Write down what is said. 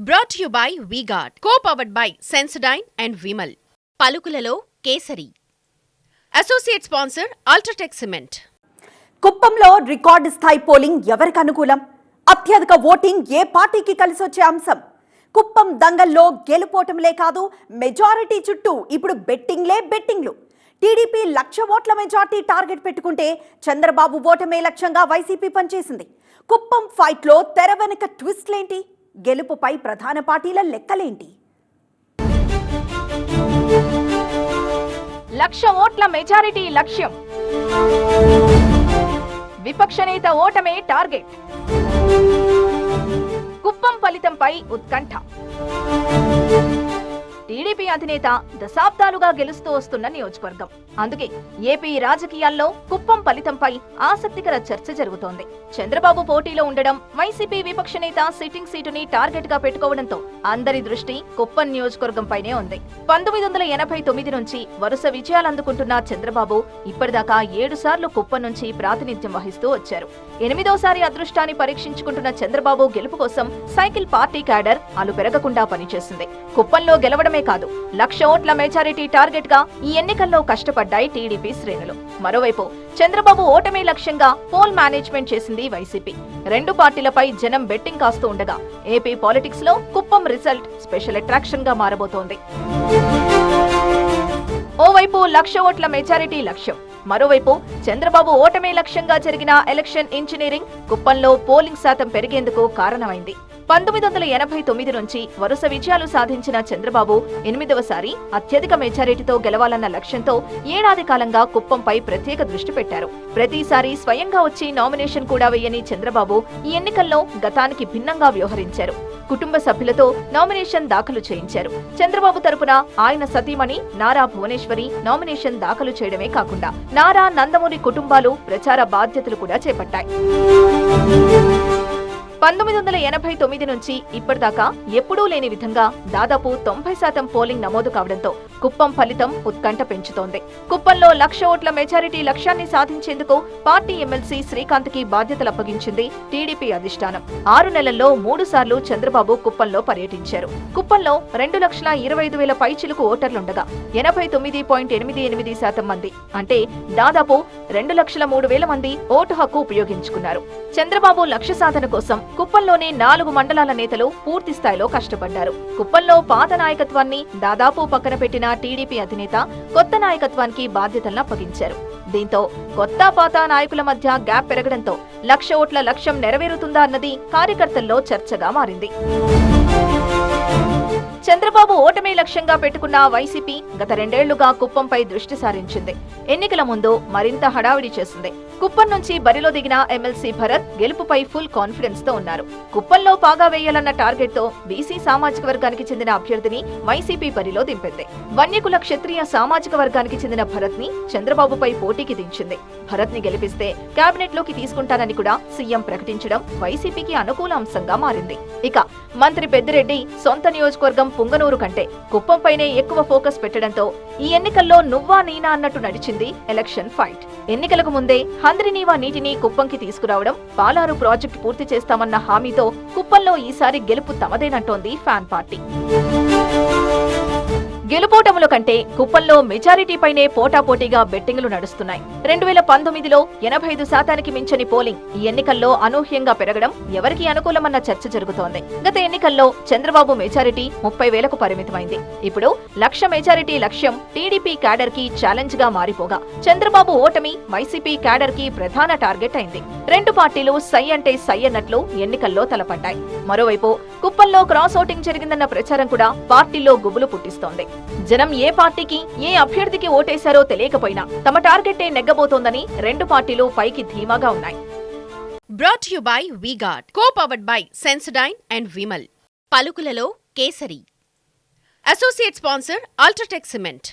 Brought to you by V-Guard, co-powered by Sensodyne and Vimal. పలుకులలో Kesari. Associate sponsor UltraTech cement. కుప్పంలో record స్థాయి polling ఎవరికి అనుకూలం? అత్యధిక ఓటింగ్ ఏ పార్టీకి కలిసొచ్చే అంశం? కుప్పం దంగల్లో గెలుపోటములే కాదు, మెజారిటీ చుట్టూ ఇప్పుడు బెట్టింగ్లు. టీడీపీ 1,00,000 ఓట్ల మెజారిటీ టార్గెట్ పెట్టుకుంటే చంద్రబాబు ఓటమే లక్ష్యంగా వైసీపీ పనిచేసింది. కుప్పం ఫైట్లో తెర వెనుక ట్విస్ట్లేంటి? గెలుపుపై ప్రధాన పార్టీల లెక్కలేంటి? 1,00,000 ఓట్ల మెజారిటీ లక్ష్యం. విపక్ష నేత ఓటమే టార్గెట్. కుప్పం ఫలితంపై ఉత్కంఠ. టీడీపీ అధినేత దశాబ్దాలుగా గెలుస్తూ వస్తున్న నియోజకవర్గం. అందుకే ఏపీ రాజకీయాల్లో కుప్పం ఫలితంపై ఆసక్తికర చర్చ జరుగుతోంది. చంద్రబాబు పోటీలో ఉండడం, వైసీపీ విపక్ష నేత సిట్టింగ్ సీటుని టార్గెట్ గా పెట్టుకోవడంతో అందరి దృష్టి కుప్పం నియోజకవర్గంపైనే ఉంది. 1989 నుంచి వరుస విజయాలందుకుంటున్న చంద్రబాబు ఇప్పటిదాకా 7 సార్లు కుప్పం నుంచి ప్రాతినిధ్యం వహిస్తూ వచ్చారు. 8వ సారి అదృష్టాన్ని పరీక్షించుకుంటున్న చంద్రబాబు గెలుపు కోసం సైకిల్ పార్టీ క్యాడర్ అలు పెరగకుండా పనిచేసింది. కుప్పంలో గెలవడమే కాదు, 1,00,000 ఓట్ల మెజారిటీ టార్గెట్ గా ఈ ఎన్నికల్లో కష్టపడ్డాయి టీడీపీ శ్రేణులు. మరోవైపు చంద్రబాబు ఓటమే లక్ష్యంగా పోల్ మేనేజ్మెంట్ చేసింది వైసీపీ. 2 పార్టీలపై జనం బెట్టింగ్ కాస్తూ ఉండగా ఏపీ పాలిటిక్స్ లో కుప్పం రిజల్ట్ స్పెషల్ అట్రాక్షన్ గా మారబోతోంది. ఓవైపు 1,00,000 ఓట్ల మెజారిటీ లక్ష్యం, మరోవైపు చంద్రబాబు ఓటమే లక్ష్యంగా జరిగిన ఎలక్షన్ ఇంజనీరింగ్ కుప్పంలో పోలింగ్ శాతం పెరిగేందుకు కారణమైంది. 1989 నుంచి వరుస విజయాలు సాధించిన చంద్రబాబు 8వ సారి అత్యధిక మెజారిటీతో గెలవాలన్న లక్ష్యంతో ఏడాది కాలంగా కుప్పంపై ప్రత్యేక దృష్టి పెట్టారు. ప్రతిసారి స్వయంగా వచ్చి నామినేషన్ కూడా వేయని చంద్రబాబు ఈ ఎన్నికల్లో గతానికి భిన్నంగా వ్యవహరించారు. కుటుంబ సభ్యులతో నామినేషన్ దాఖలు చేయించారు. చంద్రబాబు తరపున ఆయన సతీమణి నారా భువనేశ్వరి నామినేషన్ దాఖలు చేయడమే కాకుండా నారా నందమూరి కుటుంబాలు ప్రచార బాధ్యతలు కూడా చేపట్టాయి. 1989 నుంచి ఇప్పటిదాకా ఎప్పుడూ లేని విధంగా దాదాపు 90% పోలింగ్ నమోదు కావడంతో కుప్పం ఫలితం ఉత్కంఠ పెంచుతోంది. కుప్పంలో 1,00,000 ఓట్ల మెజారిటీ లక్ష్యాన్ని సాధించేందుకు పార్టీ ఎమ్మెల్సీ శ్రీకాంత్ కి బాధ్యతలు అప్పగించింది టీడీపీ అధిష్టానం. 6 నెలల్లో 3 సార్లు చంద్రబాబు కుప్పంలో పర్యటించారు. కుప్పంలో 2,25,000 పైచిలుకు ఓటర్లుండగా 89.88% మంది, అంటే దాదాపు 2,03,000 మంది ఓటు హక్కు ఉపయోగించుకున్నారు. చంద్రబాబు లక్ష్య సాధన కోసం కుప్పంలోని 4 మండలాల నేతలు పూర్తి స్థాయిలో కష్టపడ్డారు. కుప్పంలో పాత నాయకత్వాన్ని దాదాపు పక్కన పెట్టిన టీడీపీ అధినేత కొత్త నాయకత్వానికి బాధ్యతలను అప్పగించారు. దీంతో కొత్త పాత నాయకుల మధ్య గ్యాప్ పెరగడంతో 1,00,000 ఓట్ల లక్ష్యం నెరవేరుతుందా అన్నది కార్యకర్తల్లో చర్చగా మారింది. చంద్రబాబు ఓటమే లక్ష్యంగా పెట్టుకున్న వైసీపీ గత 2 ఏళ్లుగా కుప్పంపై దృష్టి సారించింది. ఎన్నికల ముందు మరింత హడావిడి చేసింది. కుప్పం నుంచి బరిలో దిగిన ఎమ్మెల్సీ భరత్ గెలుపుపై ఫుల్ కాన్ఫిడెన్స్ తో ఉన్నారు. కుప్పంలో పాగా వేయాలన్న టార్గెట్ తో బీసీ సామాజిక వర్గానికి చెందిన అభ్యర్థిని వైసీపీ బరిలో దింపింది. వన్యకుల క్షత్రియ సామాజిక వర్గానికి చెందిన భరత్ ని చంద్రబాబుపై పోటీకి దించింది. భరత్ ని గెలిపిస్తే కేబినెట్ లోకి తీసుకుంటానని కూడా సీఎం ప్రకటించడం వైసీపీకి అనుకూల అంశంగా మారింది. ఇక మంత్రి పెద్దిరెడ్డి సొంత నియోజకవర్గం పుంగనూరు కంటే కుప్పంపైనే ఎక్కువ ఫోకస్ పెట్టడంతో ఈ ఎన్నికల్లో నువ్వా నీనా అన్నట్టు నడిచింది ఎలక్షన్ ఫైట్. ఎన్నికలకు ముందే హంద్రినీవా నీటిని కుప్పంకి తీసుకురావడం, పాలారు ప్రాజెక్టు పూర్తి చేస్తామన్న హామీతో కుప్పంలో ఈసారి గెలుపు తమదేనంటోంది ఫ్యాన్ పార్టీ. గెలుపోటముల కంటే కుప్పంలో మెజారిటీపైనే పోటాపోటీగా బెట్టింగులు నడుస్తున్నాయి. 2019లో 85% మించని పోలింగ్ ఈ ఎన్నికల్లో అనూహ్యంగా పెరగడం ఎవరికి అనుకూలమన్న చర్చ జరుగుతోంది. గత ఎన్నికల్లో చంద్రబాబు మెజారిటీ 30,000కు పరిమితమైంది. ఇప్పుడు 1,00,000 మెజారిటీ లక్ష్యం టీడీపీ క్యాడర్ కి ఛాలెంజ్ గా మారిపోగా చంద్రబాబు ఓటమి వైసీపీ క్యాడర్ కి ప్రధాన టార్గెట్ అయింది. 2 పార్టీలు సై అంటే సై అన్నట్లు ఎన్నికల్లో తలపడ్డాయి. మరోవైపు కుప్పంలో క్రాస్ ఓటింగ్ జరిగిందన్న ప్రచారం కూడా పార్టీల్లో గుబులు పుట్టిస్తోంది. జనం ఏ పార్టీకి ఏ అభ్యర్థికి ఓటేశారో తెలియకపోయినా తమ టార్గెట్టే నెగ్గబోతోందని 2 పార్టీలు పైకి ధీమాగా ఉన్నాయి. Brought to you by V-Guard, co-powered by Sensodyne and Vimal. పలుకులలో Kesari. Associate sponsor UltraTech cement.